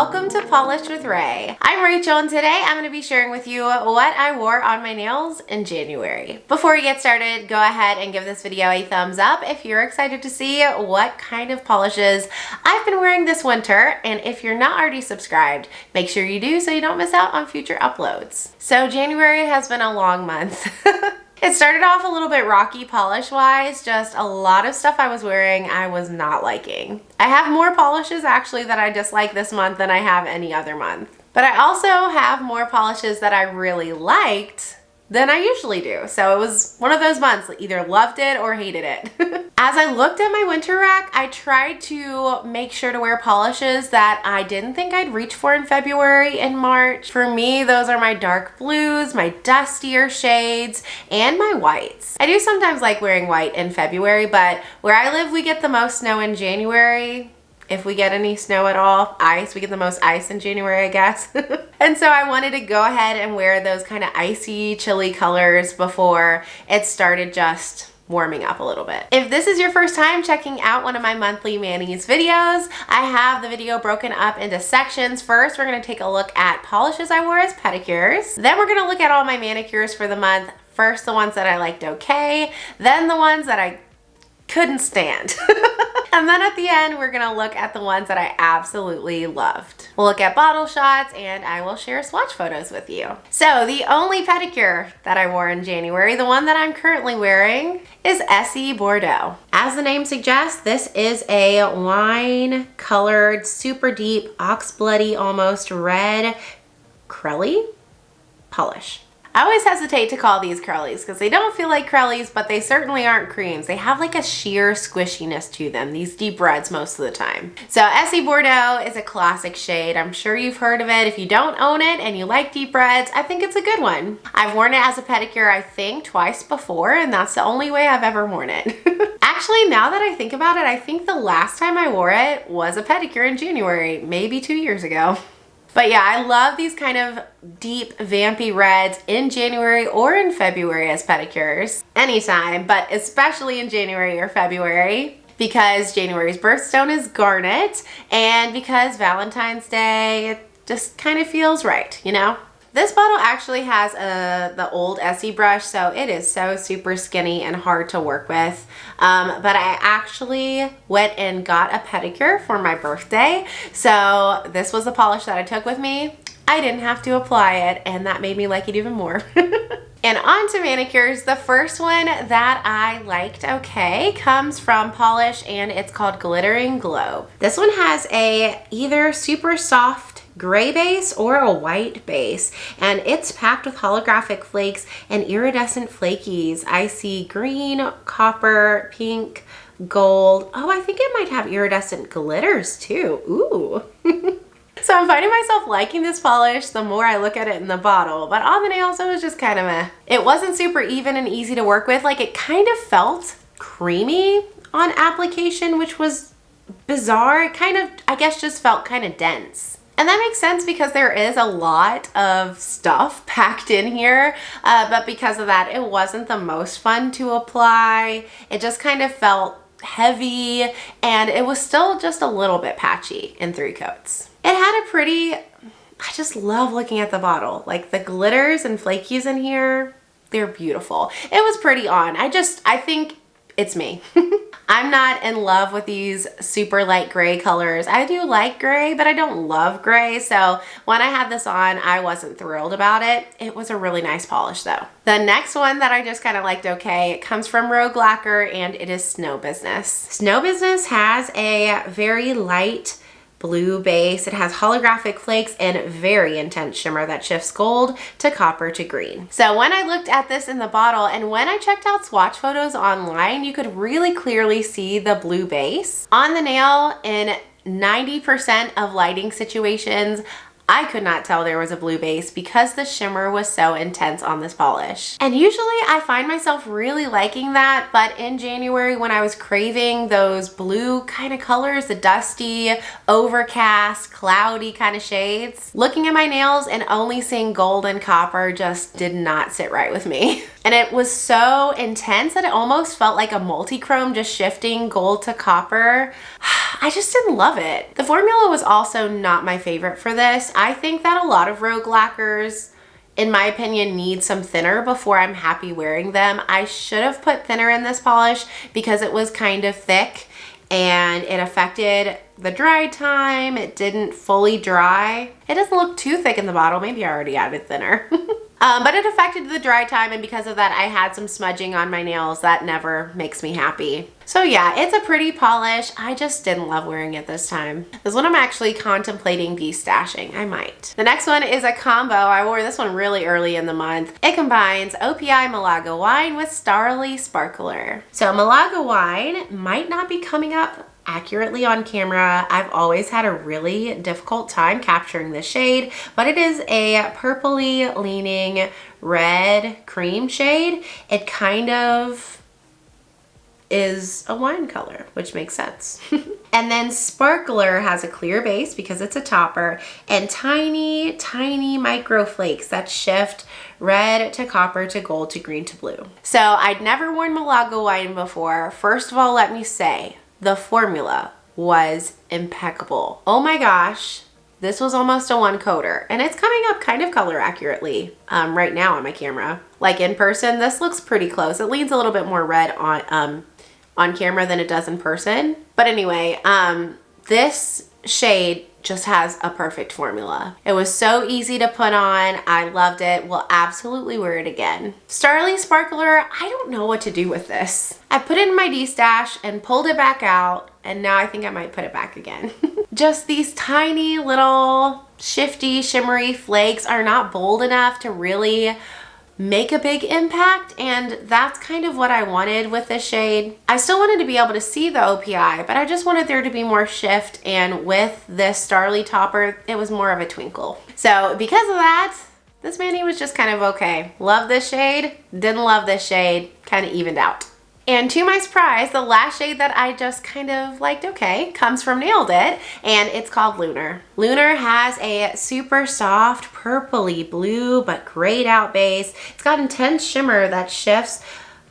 welcome to Polished with Ray. I'm Rachel and today I'm going to be sharing with you what I wore on my nails in January. Before we get started, go ahead and give this video a thumbs up if you're excited to see what kind of polishes I've been wearing this winter, and if you're not already subscribed, make sure you do so you don't miss out on future uploads. So January has been a long month. It started off a little bit rocky polish-wise, just a lot of stuff I was wearing I was not liking. I have more polishes actually that I dislike this month than I have any other month. But I also have more polishes that I really liked than I usually do. So it was one of those months, either loved it or hated it. As I looked at my winter rack, I tried to make sure to wear polishes that I didn't think I'd reach for in February and March. For me, those are my dark blues, my dustier shades, and my whites. I do sometimes like wearing white in February, but where I live, we get the most snow in January. If we get any snow at all, ice. We get the most ice in January, I guess. And so I wanted to go ahead and wear those kind of icy, chilly colors before it started just warming up a little bit. If this is your first time checking out one of my monthly manis videos, I have the video broken up into sections. First, we're going to take a look at polishes I wore as pedicures. Then we're going to look at all my manicures for the month. First, the ones that I liked okay, then the ones that I couldn't stand. And then at the end, we're gonna look at the ones that I absolutely loved. We'll look at bottle shots and I will share swatch photos with you. So the only pedicure that I wore in January, the one that I'm currently wearing, is Essie Bordeaux. As the name suggests, this is a wine colored, super deep, ox bloody, almost red, crelly polish. I always hesitate to call these curlies because they don't feel like curlies, but they certainly aren't creams. They have like a sheer squishiness to them, these deep reds most of the time. So Essie Bordeaux is a classic shade. I'm sure you've heard of it. If you don't own it and you like deep reds, I think it's a good one. I've worn it as a pedicure, I think, twice before, and that's the only way I've ever worn it. Actually, now that I think about it, I think the last time I wore it was a pedicure in January, maybe 2 years ago. But yeah, I love these kind of deep, vampy reds in January or in February as pedicures. Anytime, but especially in January or February, because January's birthstone is garnet and because Valentine's Day, it just kind of feels right, you know? This bottle actually has the old Essie brush, so it is so super skinny and hard to work with. But I actually went and got a pedicure for my birthday. So this was the polish that I took with me. I didn't have to apply it, and that made me like it even more. And on to manicures. The first one that I liked okay comes from Pahlish, and it's called Glittering Globe. This one has a either super soft gray base or a white base, and it's packed with holographic flakes and iridescent flakies. I see green, copper, pink, gold. Oh, I think it might have iridescent glitters too. Ooh. So I'm finding myself liking this polish the more I look at it in the bottle, but on the nails it was just kind of meh. It wasn't super even and easy to work with. Like, it kind of felt creamy on application, which was bizarre. It kind of, I guess, just felt kind of dense. And that makes sense because there is a lot of stuff packed in here, but because of that, it wasn't the most fun to apply. It just kind of felt heavy, and it was still just a little bit patchy in 3 coats. It had a pretty, I just love looking at the bottle. Like, the glitters and flakies in here, they're beautiful. It was pretty on. I think it's me. I'm not in love with these super light gray colors. I do like gray, but I don't love gray. So when I had this on, I wasn't thrilled about it. It was a really nice polish though. The next one that I just kind of liked okay, it comes from Lacquer, and it is Snow Business. Snow Business has a very light blue base. It has holographic flakes and very intense shimmer that shifts gold to copper to green. So when I looked at this in the bottle and when I checked out swatch photos online, you could really clearly see the blue base. On the nail, in 90% of lighting situations, I could not tell there was a blue base because the shimmer was so intense on this polish. And usually I find myself really liking that, but in January when I was craving those blue kind of colors, the dusty, overcast, cloudy kind of shades, looking at my nails and only seeing gold and copper just did not sit right with me. And it was so intense that it almost felt like a multi-chrome, just shifting gold to copper. I just didn't love it. The formula was also not my favorite for this. I think that a lot of Rogue lacquers, in my opinion, need some thinner before I'm happy wearing them. I should have put thinner in this polish because it was kind of thick and it affected the dry time. It didn't fully dry. It doesn't look too thick in the bottle. Maybe I already added thinner. But it affected the dry time, and because of that I had some smudging on my nails. That never makes me happy. So yeah, it's a pretty polish. I just didn't love wearing it this time. This one I'm actually contemplating destashing. I might. The next one is a combo. I wore this one really early in the month. It combines OPI Malaga wine with Starly Sparkler. So Malaga wine might not be coming up accurately on camera. I've always had a really difficult time capturing this shade, but it is a purpley leaning red cream shade. It kind of is a wine color, which makes sense. And then Sparkler has a clear base because it's a topper, and tiny, tiny micro flakes that shift red to copper to gold to green to blue. So I'd never worn Malaga wine before. First of all, let me say, the formula was impeccable. Oh my gosh, this was almost a one coater, and it's coming up kind of color accurately right now on my camera. Like in person, this looks pretty close. It leans a little bit more red on camera than it does in person. But anyway, this shade just has a perfect formula. It was so easy to put on. I loved it. Will absolutely wear it again. Starly Sparkler, I don't know what to do with this. I put it in my D-stash and pulled it back out, and now I think I might put it back again. Just these tiny little shifty, shimmery flakes are not bold enough to really make a big impact, and that's kind of what I wanted with this shade. I still wanted to be able to see the OPI, but I just wanted there to be more shift, and with this Starly topper, it was more of a twinkle. So because of that, this mani was just kind of okay. Love this shade, didn't love this shade, kind of evened out. And to my surprise, the last shade that I just kind of liked okay comes from Nailed It, and it's called Lunar. Lunar has a super soft purpley blue but grayed out base. It's got intense shimmer that shifts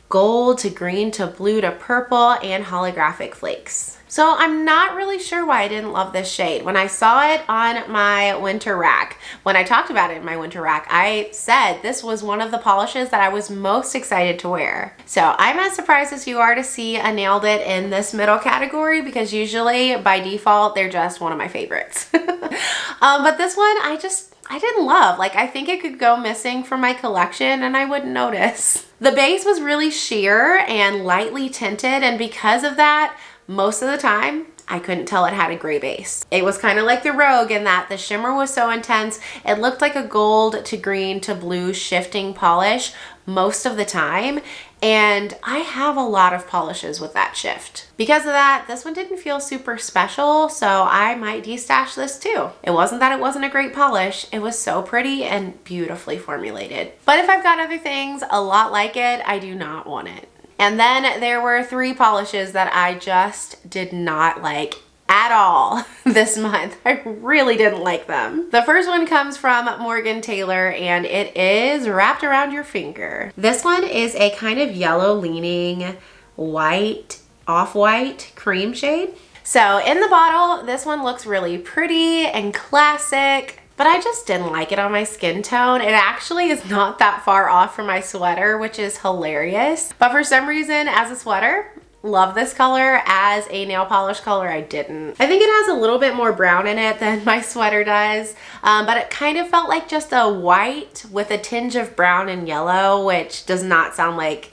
gold to green to blue to purple and holographic flakes. So I'm not really sure why I didn't love this shade. When I saw it on my winter rack, when I talked about it in my winter rack, I said this was one of the polishes that I was most excited to wear. So I'm as surprised as you are to see a Nailed It in this middle category, because usually by default they're just one of my favorites. But this one I didn't love. Like, I think it could go missing from my collection and I wouldn't notice. The base was really sheer and lightly tinted, and because of that, most of the time, I couldn't tell it had a gray base. It was kind of like the Rogue in that the shimmer was so intense, it looked like a gold to green to blue shifting polish most of the time. And I have a lot of polishes with that shift. Because of that, this one didn't feel super special, so I might destash this too. It wasn't that it wasn't a great polish, it was so pretty and beautifully formulated. But if I've got other things a lot like it, I do not want it. And then there were 3 polishes that I just did not like at all this month. I really didn't like them. The first one comes from Morgan Taylor, and it is Wrapped Around Your Finger. This one is a kind of yellow leaning white, off-white cream shade. So in the bottle, this one looks really pretty and classic, but I just didn't like it on my skin tone. It actually is not that far off from my sweater, which is hilarious. But for some reason, as a sweater, love this color. As a nail polish color, I didn't. I think it has a little bit more brown in it than my sweater does, but it kind of felt like just a white with a tinge of brown and yellow, which does not sound like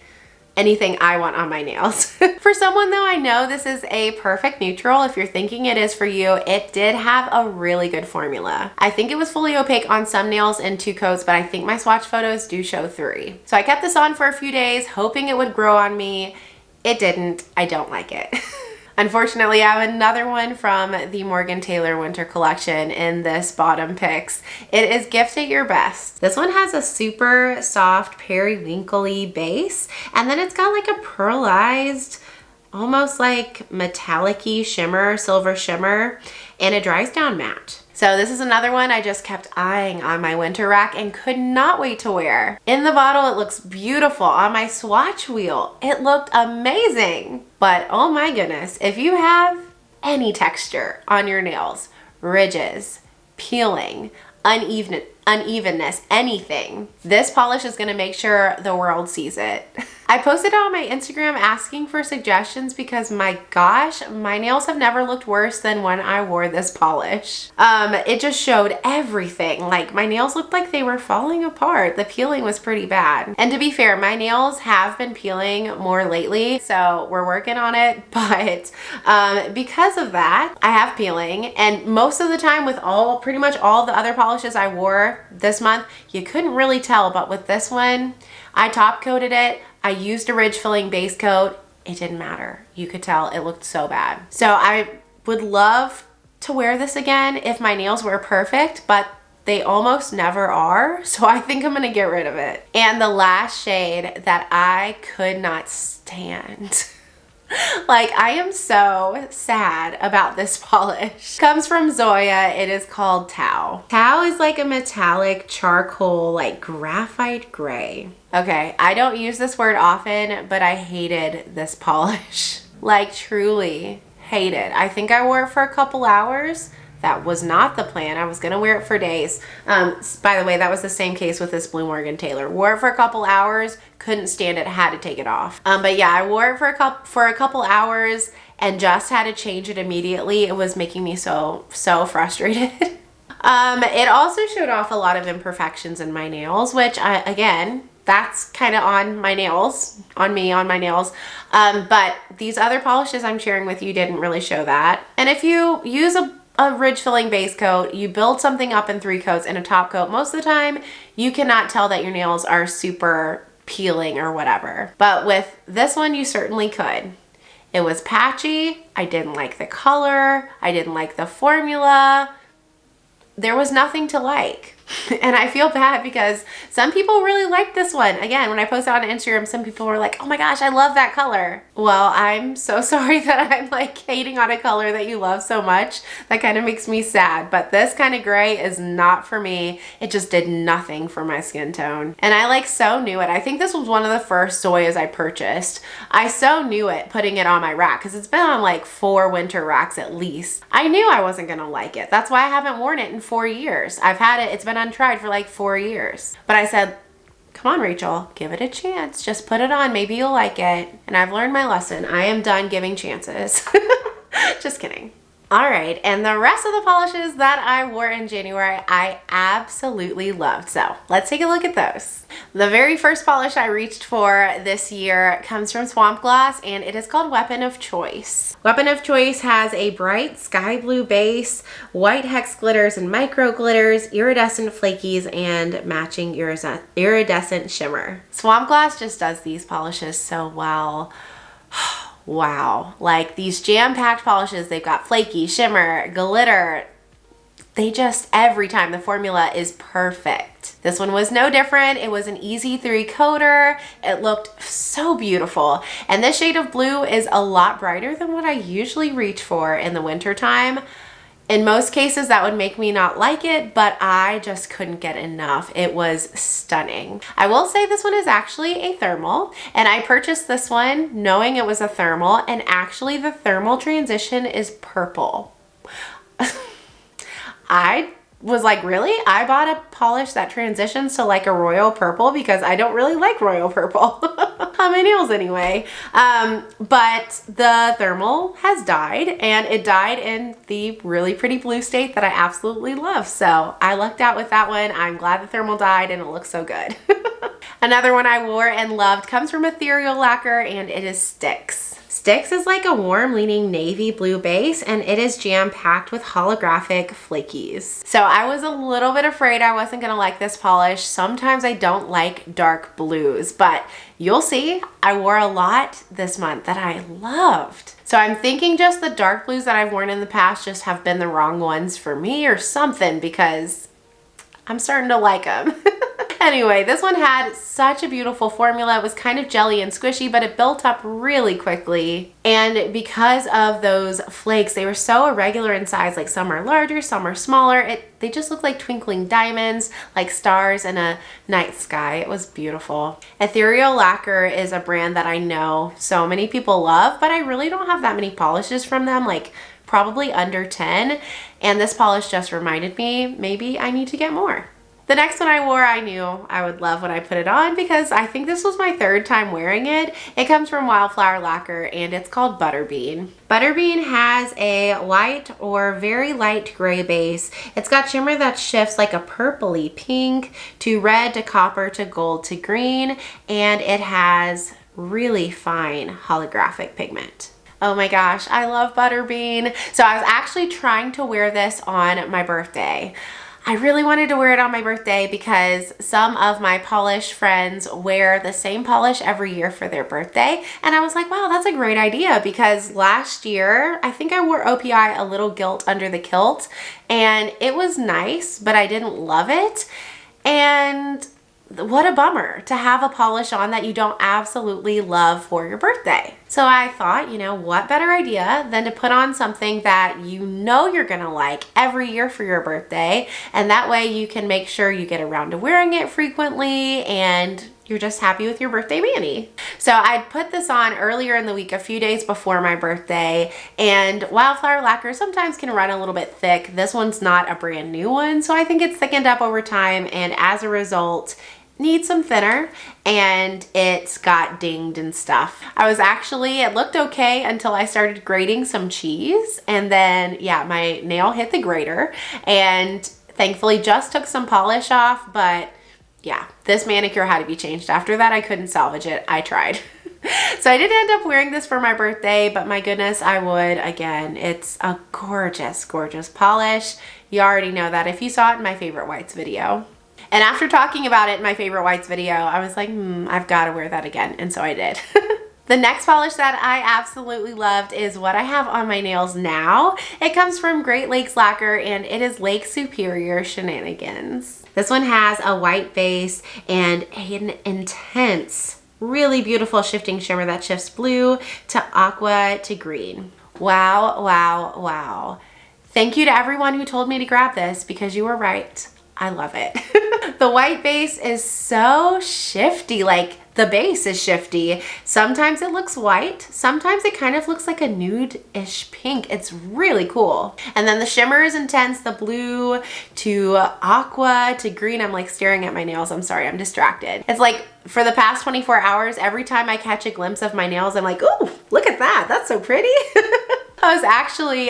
anything I want on my nails. For someone though, I know this is a perfect neutral. If you're thinking it is for you, it did have a really good formula. I think it was fully opaque on some nails in 2 coats, but I think my swatch photos do show 3. So I kept this on for a few days, hoping it would grow on me. It didn't. I don't like it. Unfortunately, I have another one from the Morgan Taylor winter collection in this bottom picks. It is Gift at Your Best. This one has a super soft periwinkle-y base, and then it's got like a pearlized, almost like metallic-y shimmer, silver shimmer, and it dries down matte. So this is another one I just kept eyeing on my winter rack and could not wait to wear. In the bottle, it looks beautiful. On my swatch wheel, it looked amazing. But oh my goodness, if you have any texture on your nails, ridges, peeling, unevenness, anything, this polish is gonna make sure the world sees it. I posted on my Instagram asking for suggestions because my gosh, my nails have never looked worse than when I wore this polish. It just showed everything. Like my nails looked like they were falling apart. The peeling was pretty bad. And to be fair, my nails have been peeling more lately, so we're working on it. But because of that, I have peeling, and most of the time with pretty much all the other polishes I wore this month, you couldn't really tell, but with this one, I top coated it. I used a ridge filling base coat. It didn't matter. You could tell it looked so bad. So I would love to wear this again if my nails were perfect, but they almost never are. So I think I'm gonna get rid of it. And the last shade that I could not stand. Like, I am so sad about this polish. Comes from Zoya. It is called Tao. Tao is like a metallic charcoal, like graphite gray. Okay, I don't use this word often, but I hated this polish. Like, truly hated. I think I wore it for a couple hours. That was not the plan. I was gonna wear it for days. By the way, that was the same case with this Blue Morgan Taylor. Wore it for a couple hours, couldn't stand it, had to take it off. But yeah, I wore it for a couple hours and just had to change it immediately. It was making me so frustrated. It also showed off a lot of imperfections in my nails, which again, that's kind of on my nails, on my nails. But these other polishes I'm sharing with you didn't really show that. And if you use a ridge filling base coat, you build something up in 3 coats and a top coat, most of the time you cannot tell that your nails are super peeling or whatever. But with this one, you certainly could. It was patchy. I didn't like the color. I didn't like the formula. There was nothing to like. And I feel bad because some people really liked this one. Again, when I posted on Instagram, some people were like, oh my gosh, I love that color. Well, I'm so sorry that I'm like hating on a color that you love so much. That kind of makes me sad. But this kind of gray is not for me. It just did nothing for my skin tone. And I like so knew it. I think this was one of the first Zoyas I purchased. I so knew it putting it on my rack because it's been on like 4 winter racks at least. I knew I wasn't gonna like it. That's why I haven't worn it in 4 years. I've had it, it's been untried for like 4 years. But I said, come on, Rachel, give it a chance. Just put it on. Maybe you'll like it. And I've learned my lesson. I am done giving chances. Just kidding. All right, and the rest of the polishes that I wore in January, I absolutely loved. So let's take a look at those. The very first polish I reached for this year comes from Swamp Gloss, and it is called Weapon of Choice. Weapon of Choice has a bright sky blue base, white hex glitters and micro glitters, iridescent flakies, and matching iridescent shimmer. Swamp Gloss just does these polishes so well. Wow, like these jam-packed polishes, they've got flaky, shimmer, glitter. They just, every time, the formula is perfect. This one was no different. It was an easy 3-coater. It looked so beautiful. And this shade of blue is a lot brighter than what I usually reach for in the winter time. In most cases, that would make me not like it, but I just couldn't get enough. It was stunning. I will say this one is actually a thermal, and I purchased this one knowing it was a thermal, and actually the thermal transition is purple. I was like, really? I bought a polish that transitions to like a royal purple because I don't really like royal purple on my nails anyway. But the thermal has died, and it died in the really pretty blue state that I absolutely love. So I lucked out with that one. I'm glad the thermal died and it looks so good. Another one I wore and loved comes from Ethereal Lacquer, and it is Styx. Styx is like a warm leaning navy blue base, and it is jam-packed with holographic flakies. So I was a little bit afraid I wasn't gonna like this polish. Sometimes I don't like dark blues, but you'll see I wore a lot this month that I loved. So I'm thinking just the dark blues that I've worn in the past just have been the wrong ones for me or something, because I'm starting to like them. Anyway, this one had such a beautiful formula. It was kind of jelly and squishy, but it built up really quickly. And because of those flakes, they were so irregular in size. Like some are larger, some are smaller. They just look like twinkling diamonds, like stars in a night sky. It was beautiful. Ethereal Lacquer is a brand that I know so many people love, but I really don't have that many polishes from them, like probably under 10. And this polish just reminded me, maybe I need to get more. The next one I wore, I knew I would love when I put it on because I think this was my third time wearing it. It comes from Wildflower Lacquer and it's called Butterbean. Butterbean has a light or very light gray base. It's got shimmer that shifts like a purpley pink to red to copper to gold to green, and it has really fine holographic pigment. Oh my gosh, I love Butterbean. So I was actually trying to wear this on my birthday. I really wanted to wear it on my birthday because some of my polish friends wear the same polish every year for their birthday. And I was like, wow, that's a great idea, because last year, I think I wore OPI A Little Gilt Under the Kilt, and it was nice, but I didn't love it. And what a bummer to have a polish on that you don't absolutely love for your birthday. So I thought, you know, what better idea than to put on something that you know you're gonna like every year for your birthday, and that way you can make sure you get around to wearing it frequently and you're just happy with your birthday mani. So I put this on earlier in the week, a few days before my birthday, and Wildflower Lacquer sometimes can run a little bit thick. This one's not a brand new one, so I think it's thickened up over time, and as a result, needs some thinner, and it's got dinged and stuff. It looked okay until I started grating some cheese, and then yeah, my nail hit the grater, and thankfully just took some polish off, but yeah, this manicure had to be changed after that. I couldn't salvage it. I tried. So I did end up wearing this for my birthday, but my goodness, I would again. It's a gorgeous, gorgeous polish. You already know that if you saw it in my favorite whites video. And after talking about it in my favorite whites video, I was like, I've got to wear that again. And so I did. The next polish that I absolutely loved is what I have on my nails now. It comes from Great Lakes Lacquer, and it is Lake Superior Shenanigans. This one has a white base and an intense, really beautiful shifting shimmer that shifts blue to aqua to green. Wow, wow, wow. Thank you to everyone who told me to grab this, because you were right. I love it. The white base is so shifty, like the base is shifty. Sometimes it looks white, sometimes it kind of looks like a nude-ish pink. It's really cool. And then the shimmer is intense, the blue to aqua to green. I'm like staring at my nails. I'm sorry, I'm distracted. It's like for the past 24 hours, every time I catch a glimpse of my nails, I'm like, ooh, look at that. That's so pretty. I was actually,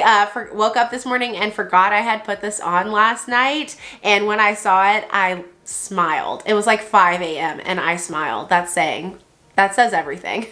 woke up this morning and forgot I had put this on last night. And when I saw it, I smiled. It was like 5 a.m. and I smiled. That says everything.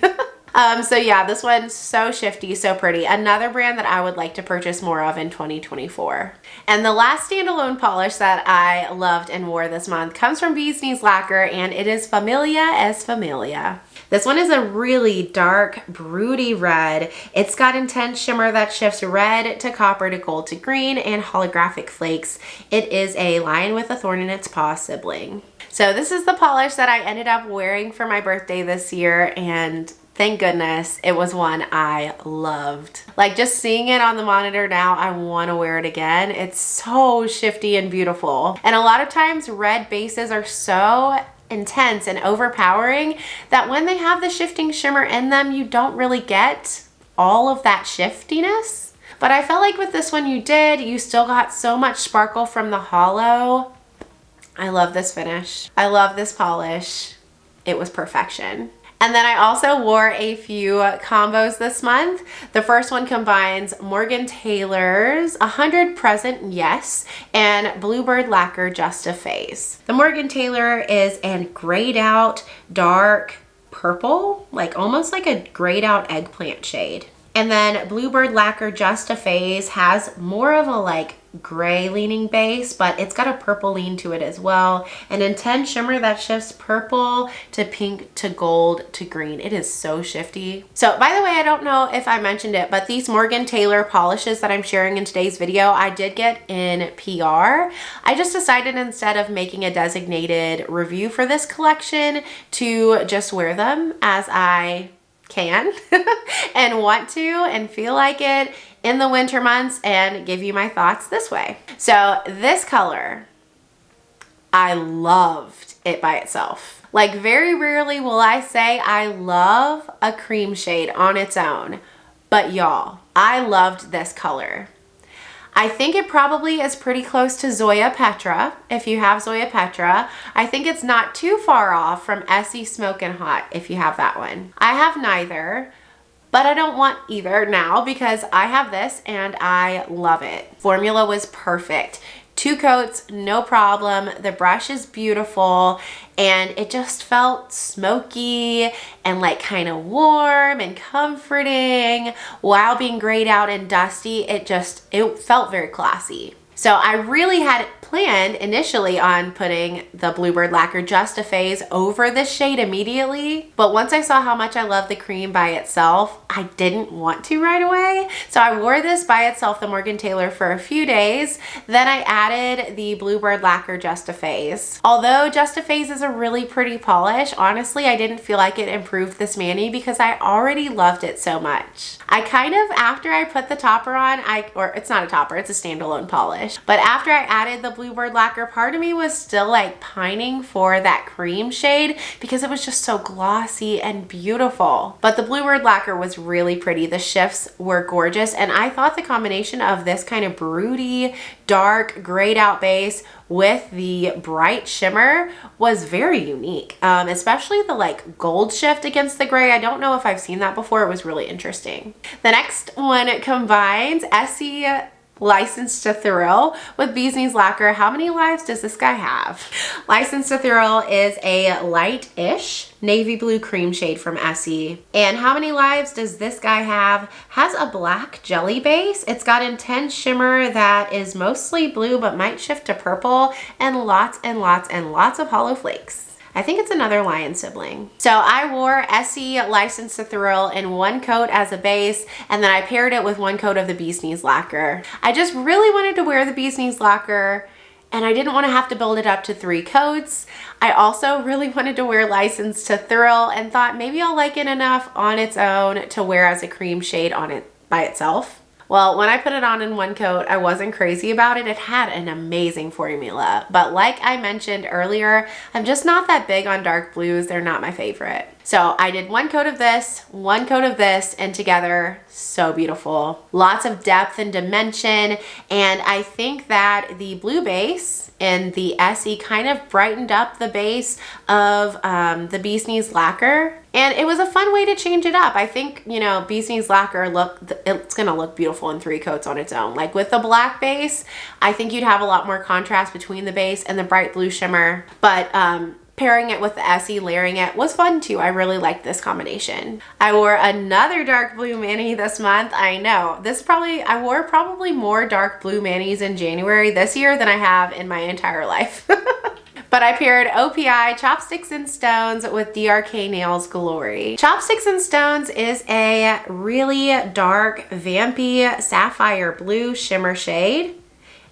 So yeah, this one's so shifty, so pretty. Another brand that I would like to purchase more of in 2024. And the last standalone polish that I loved and wore this month comes from Bee's Knees Lacquer, and it is Familia es Familia. This one is a really dark, broody red. It's got intense shimmer that shifts red to copper to gold to green, and holographic flakes. It is a lion with a thorn in its paw sibling. So this is the polish that I ended up wearing for my birthday this year, and thank goodness it was one I loved. Like just seeing it on the monitor now, I want to wear it again. It's so shifty and beautiful. And a lot of times red bases are so intense and overpowering that when they have the shifting shimmer in them, you don't really get all of that shiftiness. But I felt like with this one you did. You still got so much sparkle from the hollow. I love this finish. I love this polish. It was perfection. And then I also wore a few combos this month. The first one combines Morgan Taylor's 100 Present Yes and Bluebird Lacquer Just a Phase. The Morgan Taylor is a grayed out dark purple, like almost like a grayed out eggplant shade. And then Bluebird Lacquer Just a Phase has more of a like gray leaning base, but it's got a purple lean to it as well. An intense shimmer that shifts purple to pink to gold to green. It is so shifty. So by the way, I don't know if I mentioned it, but these Morgan Taylor polishes that I'm sharing in today's video, I did get in PR. I just decided instead of making a designated review for this collection to just wear them as I can and want to and feel like it in the winter months and give you my thoughts this way. So this color, I loved it by itself. Like very rarely will I say I love a cream shade on its own, but y'all, I loved this color. I think it probably is pretty close to Zoya Petra. If you have Zoya Petra, I think it's not too far off from Essie Smokin' Hot if you have that one. I have neither, but I don't want either now because I have this and I love it. Formula was perfect. 2 coats, no problem. The brush is beautiful and it just felt smoky and like kind of warm and comforting while being grayed out and dusty. It felt very classy. So I really had planned initially on putting the Bluebird Lacquer Just a Phase over this shade immediately, but once I saw how much I love the cream by itself, I didn't want to right away. So I wore this by itself, the Morgan Taylor, for a few days. Then I added the Bluebird Lacquer Just a Phase. Although Just a Phase is a really pretty polish, honestly, I didn't feel like it improved this mani because I already loved it so much. I kind of, after I put the topper on, or it's not a topper, it's a standalone polish, but after I added the Bluebird Lacquer, part of me was still like pining for that cream shade because it was just so glossy and beautiful. But the Bluebird Lacquer was really pretty. The shifts were gorgeous, and I thought the combination of this kind of broody, dark, grayed out base with the bright shimmer was very unique, especially the like gold shift against the gray. I don't know if I've seen that before. It was really interesting. The next one combines Essie Licensed to Thrill with Bee's Knees Lacquer. How many lives does this guy have? Licensed to Thrill is a light-ish navy blue cream shade from Essie. And how many lives does this guy have? Has a black jelly base. It's got intense shimmer that is mostly blue but might shift to purple, and lots and lots and lots of hollow flakes. I think it's another Lion sibling. So I wore Essie Licensed to Thrill in 1 coat as a base, and then I paired it with 1 coat of the Bee's Knees Lacquer. I just really wanted to wear the Bee's Knees Lacquer, and I didn't want to have to build it up to 3 coats. I also really wanted to wear Licensed to Thrill and thought maybe I'll like it enough on its own to wear as a cream shade on it by itself. Well, when I put it on in 1 coat, I wasn't crazy about it. It had an amazing formula, but like I mentioned earlier, I'm just not that big on dark blues. They're not my favorite. So I did 1 coat of this, 1 coat of this, and together, so beautiful. Lots of depth and dimension, and I think that the blue base and the Essie kind of brightened up the base of the Bee's Knees Lacquer, and it was a fun way to change it up. I think, you know, Bee's Knees Lacquer, it's gonna look beautiful in 3 coats on its own. Like with the black base, I think you'd have a lot more contrast between the base and the bright blue shimmer, but pairing it with the Essie, layering it was fun too. I really liked this combination. I wore another dark blue mani this month. I know, I wore probably more dark blue manis in January this year than I have in my entire life. But I paired OPI Chopsticks and Stones with DRK Nails Glory. Chopsticks and Stones is a really dark, vampy sapphire blue shimmer shade.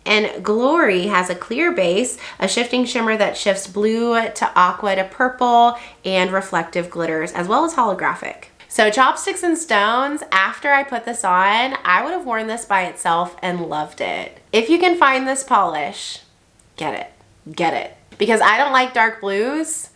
And Glory has a clear base, a shifting shimmer that shifts blue to aqua to purple, and reflective glitters, as well as holographic. So Chopsticks and Stones, after I put this on, I would have worn this by itself and loved it. If you can find this polish, get it. Get it. Because I don't like dark blues.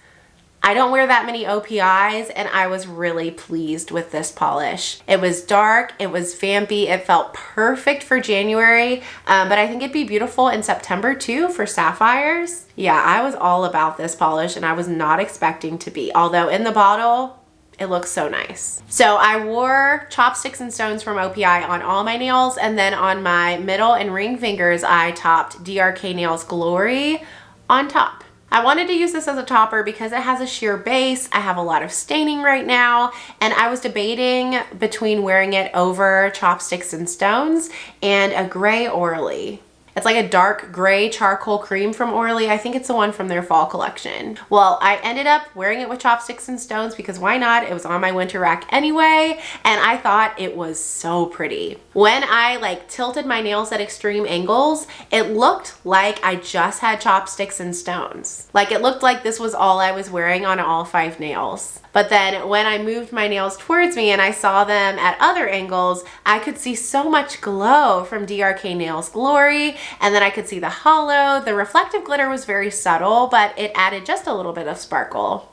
I don't wear that many OPIs, and I was really pleased with this polish. It was dark, it was vampy, it felt perfect for January, but I think it'd be beautiful in September too for sapphires. Yeah, I was all about this polish, and I was not expecting to be, although in the bottle, it looks so nice. So I wore Chopsticks and Stones from OPI on all my nails, and then on my middle and ring fingers, I topped DRK Nails Glory on top. I wanted to use this as a topper because it has a sheer base. I have a lot of staining right now, and I was debating between wearing it over Chopsticks and Stones and a gray Orly. It's like a dark gray charcoal cream from Orly. I think it's the one from their fall collection. Well, I ended up wearing it with Chopsticks and Stones because why not? It was on my winter rack anyway, and I thought it was so pretty. When I like tilted my nails at extreme angles, it looked like I just had Chopsticks and Stones. Like it looked like this was all I was wearing on all 5 nails. But then when I moved my nails towards me and I saw them at other angles, I could see so much glow from DRK Nails Glory, and then I could see the hollow. The reflective glitter was very subtle, but it added just a little bit of sparkle.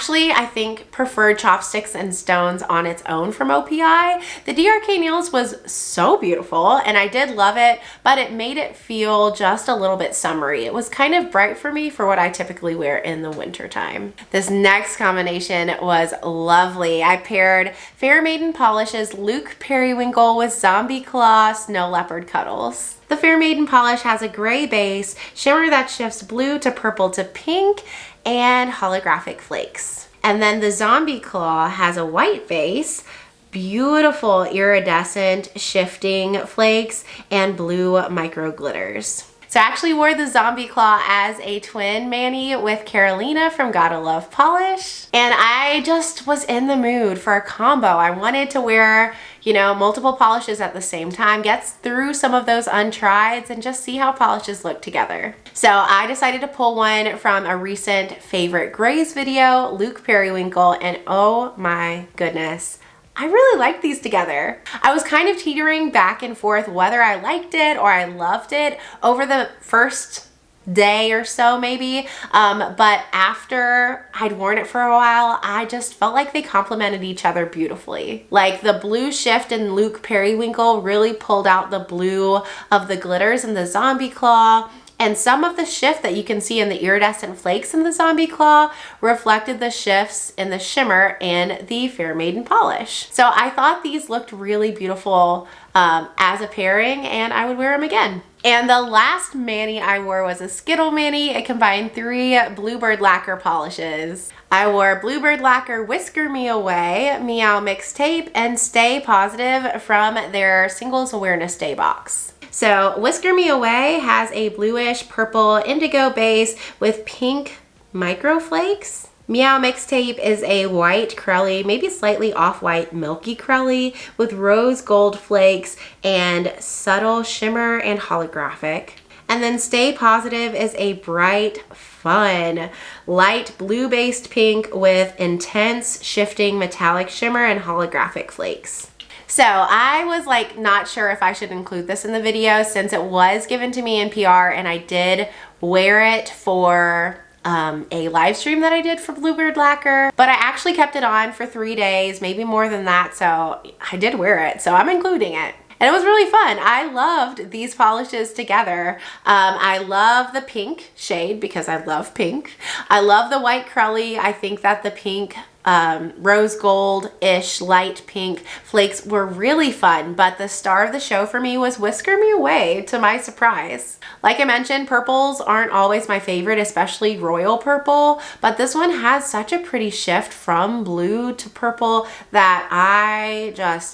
I think preferred Chopsticks and Stones on its own from OPI. The DRK Nails was so beautiful and I did love it, but it made it feel just a little bit summery. It was kind of bright for me for what I typically wear in the winter time. This next combination was lovely. I paired Fair Maiden Polish's Luke Perrywinkle with Zombie Claw Snow Leopard Cuddles. The Fair Maiden polish has a gray base, shimmer that shifts blue to purple to pink, and holographic flakes. And then the Zombie Claw has a white base, beautiful iridescent shifting flakes, and blue micro glitters. So I actually wore the Zombie Claw as a twin mani with Carolina from Gotta Love Polish. And I just was in the mood for a combo. I wanted to wear, you know, multiple polishes at the same time, get through some of those untrieds and just see how polishes look together. So I decided to pull one from a recent favorite grays video, Luke Perrywinkle, and oh my goodness, I really like these together. I was kind of teetering back and forth whether I liked it or I loved it over the first day or so maybe, but after I'd worn it for a while, I just felt like they complemented each other beautifully. Like the blue shift in Luke Perrywinkle really pulled out the blue of the glitters in the Zombie Claw, and some of the shift that you can see in the iridescent flakes in the Zombie Claw reflected the shifts in the shimmer in the Fair Maiden polish. So I thought these looked really beautiful as a pairing, and I would wear them again. And the last mani I wore was a Skittle mani. It combined 3 Bluebird lacquer polishes. I wore Bluebird lacquer Whisker Me Away, Meow Mixtape, and Stay Positive from their Singles Awareness Day box. So Whisker Me Away has a bluish purple indigo base with pink micro flakes. Meow Mixtape is a white crelly, maybe slightly off-white milky crelly with rose gold flakes and subtle shimmer and holographic. And then Stay Positive is a bright, fun, light blue-based pink with intense shifting metallic shimmer and holographic flakes. So I was like not sure if I should include this in the video since it was given to me in PR and I did wear it for a live stream that I did for Bluebird Lacquer, but I actually kept it on for 3 days, maybe more than that, so I did wear it, so I'm including it. And it was really fun. I loved these polishes together. I love the pink shade because I love pink. I love the white crelly. I think that the pink rose gold-ish light pink flakes were really fun, but the star of the show for me was Whisker Me Away, to my surprise. Like I mentioned, purples aren't always my favorite, especially royal purple, but this one has such a pretty shift from blue to purple that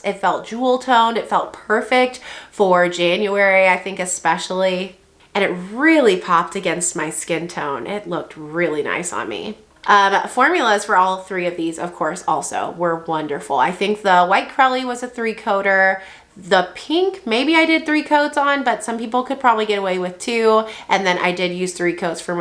it felt jewel toned. It felt perfect for January, I think especially, and it really popped against my skin tone. It looked really nice on me. Formulas for all 3 of these, of course, also were wonderful. I think the white crelly was a 3-coater. The pink, maybe I did 3 coats on, but some people could probably get away with 2. And then I did use 3 coats for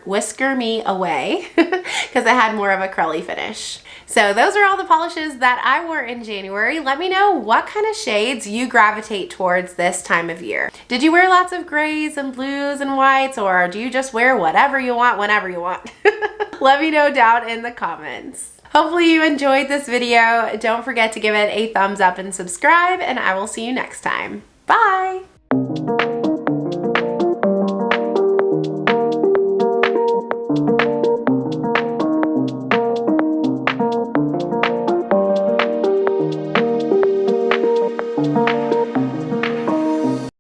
Whisker Me Away because it had more of a crelly finish. So those are all the polishes that I wore in January. Let me know what kind of shades you gravitate towards this time of year. Did you wear lots of grays and blues and whites, or do you just wear whatever you want whenever you want? Let me know down in the comments. Hopefully you enjoyed this video. Don't forget to give it a thumbs up and subscribe, and I will see you next time. Bye!